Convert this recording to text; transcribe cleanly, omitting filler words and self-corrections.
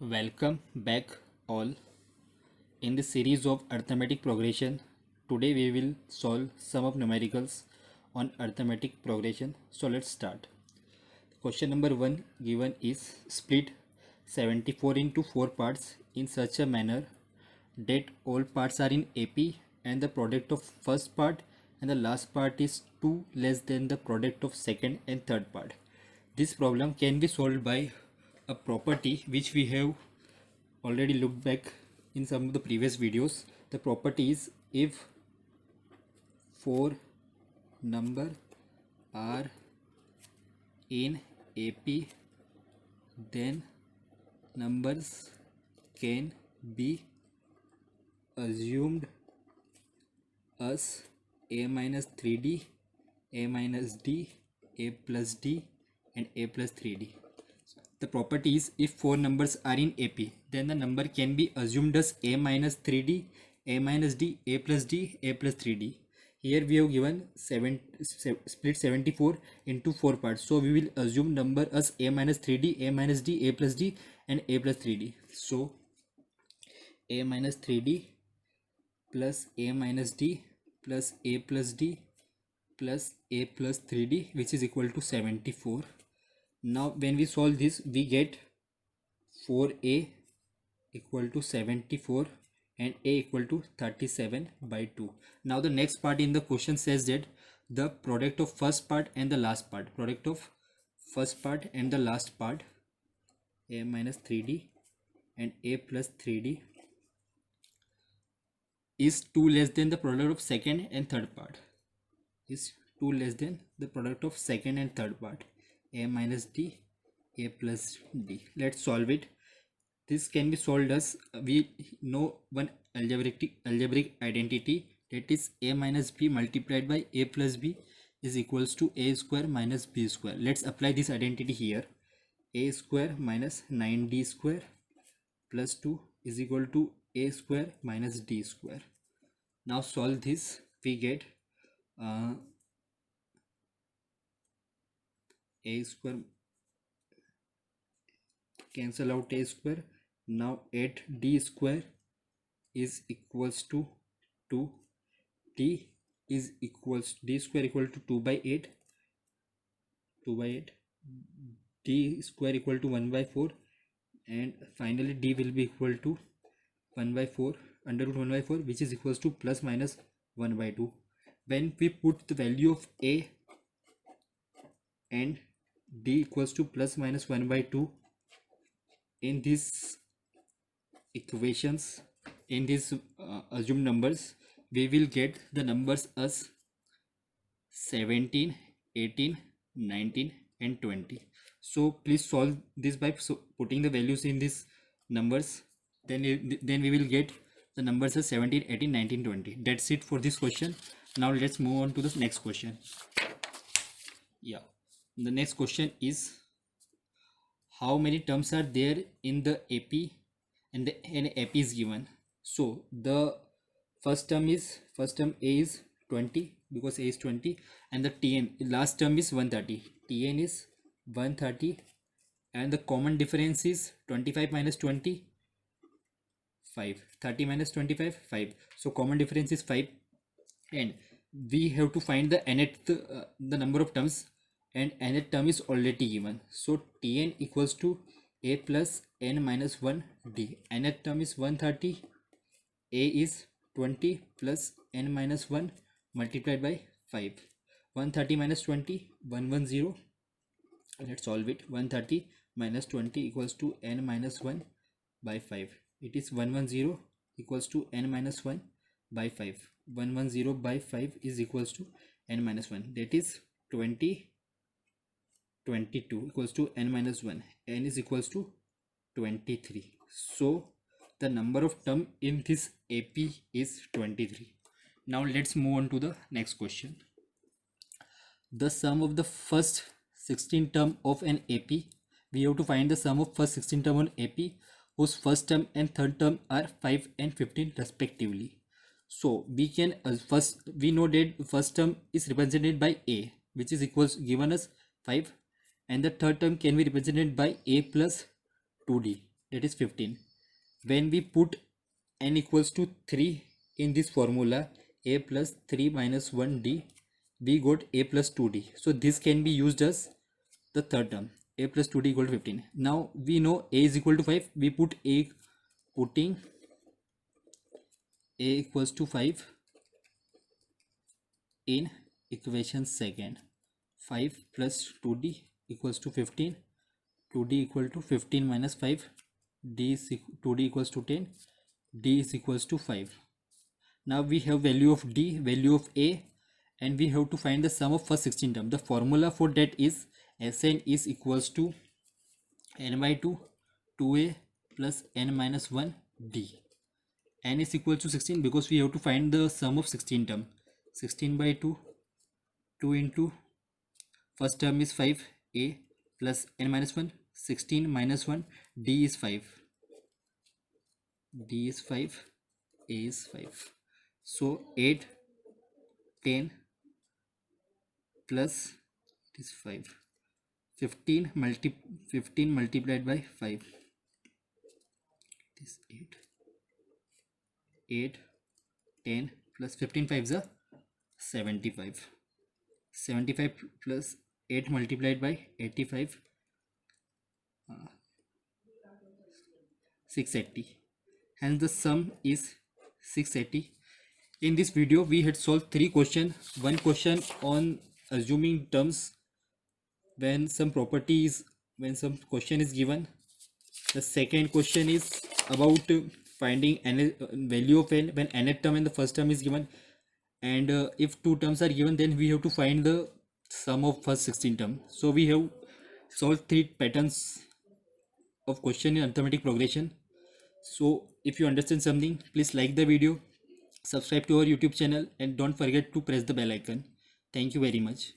Welcome back all. In this series of arithmetic progression, today we will solve sum of numericals on arithmetic progression. So let's start. Question number 1 given is split 74 into 4 parts in such a manner that all parts are in AP and the product of first part and the last part is 2 less than the product of second and third part. This problem can be solved by a property which we have already looked back in some of the previous videos. The property is if 4 number are in AP, then numbers can be assumed as a minus 3d, a minus d, a plus d and a plus 3d. The property is if 4 numbers are in AP, then the number can be assumed as a minus 3d, a minus d, a plus d, a plus 3d. Here we have given split 74 into 4 parts. So we will assume number as a minus 3d, a minus d, a plus d and a plus 3d. So a minus 3d plus a minus d plus a plus d plus a plus 3d, which is equal to 74. Now when we solve this, we get 4a equal to 74 and a equal to 37 by 2. Now the next part in the question says that the product of first part and the last part, product of first part and the last part, a minus 3d and a plus 3d is 2 less than the product of second and third part, is 2 less than the product of second and third part, a minus d, a plus d. Let's solve it. This can be solved as we know one algebraic identity, that is a minus b multiplied by a plus b is equals to a square minus b square. Let's apply this identity here. A square minus 9d square plus 2 is equal to a square minus d square. Now solve this, we get a square, cancel out a square. Now 8d square is equals to 2, d is equals d square equal to 2 by 8, 2 by 8, d square equal to 1 by 4 and finally d will be equal to 1 by 4 under root 1 by 4, which is equals to plus minus 1 by 2. When we put the value of a and d equals to plus minus 1 by 2 in these equations, in these assumed numbers, we will get the numbers as 17, 18, 19 and 20. So please solve this by putting the values in these numbers, then we will get the numbers as 17, 18, 19, 20. That's it for this question. Now let's move on to the next question. Yeah, the next question is how many terms are there in the AP and the AP is given. So the first term A is 20 because A is 20 and the TN last term is 130. TN is 130 and the common difference is 25 minus 20, 5. 30 minus 25, 5. So common difference is 5 and we have to find the nth the number of terms, and nth term is already given. So Tn equals to a plus n minus 1 d. Nth term is 130, a is 20 plus n minus 1 multiplied by 5. 130 minus 20, 110. Let's solve it. 130 minus 20 equals to n minus 1 by 5. It is 110 equals to n minus 1 by 5. 110 by 5 is equals to n minus 1, that is 20. 22 equals to n minus 1, n is equals to 23. So the number of term in this AP is 23. Now let's move on to the next question. The sum of the first 16 term of an AP, we have to find the sum of first 16 term on AP whose first term and third term are 5 and 15 respectively. So we can we know that first term is represented by a, which is equals given as 5, and the third term can be represented by a plus 2d. that is 15. When we put n equals to 3 in this formula, a plus 3 minus 1d, we got a plus 2d. So this can be used as the third term, a plus 2d equal to 15. Now we know a is equal to 5. We put a, putting a equals to 5 in equation second. 5 plus 2d equals to 15. 2d equal to 15 minus 5. 2d equals to 10. D is equals to 5. Now we have value of d, value of a, and we have to find the sum of first 16 term. The formula for that is Sn is equals to n by 2 2a plus n minus 1 d. N is equal to 16 because we have to find the sum of 16 term. 16 by 2, 2 into first term is 5a plus n minus 1, 16 minus 1, d is 5. D is 5, a is 5. So 8, 10 plus it is 5. 15 multiplied by 5. It is 8. 8, 10 plus 15 5s are 75. 75 plus 8 multiplied by 85, 680. Hence the sum is 680. In this video we had solved 3 questions. One question on assuming terms when some question is given. The second question is about finding value of n when nth term and the first term is given, and if 2 terms are given, then we have to find the sum of first 16 term. So we have solved 3 patterns of question in arithmetic progression. So if you understand something, please like the video, subscribe to our YouTube channel, and don't forget to press the bell icon. Thank you very much.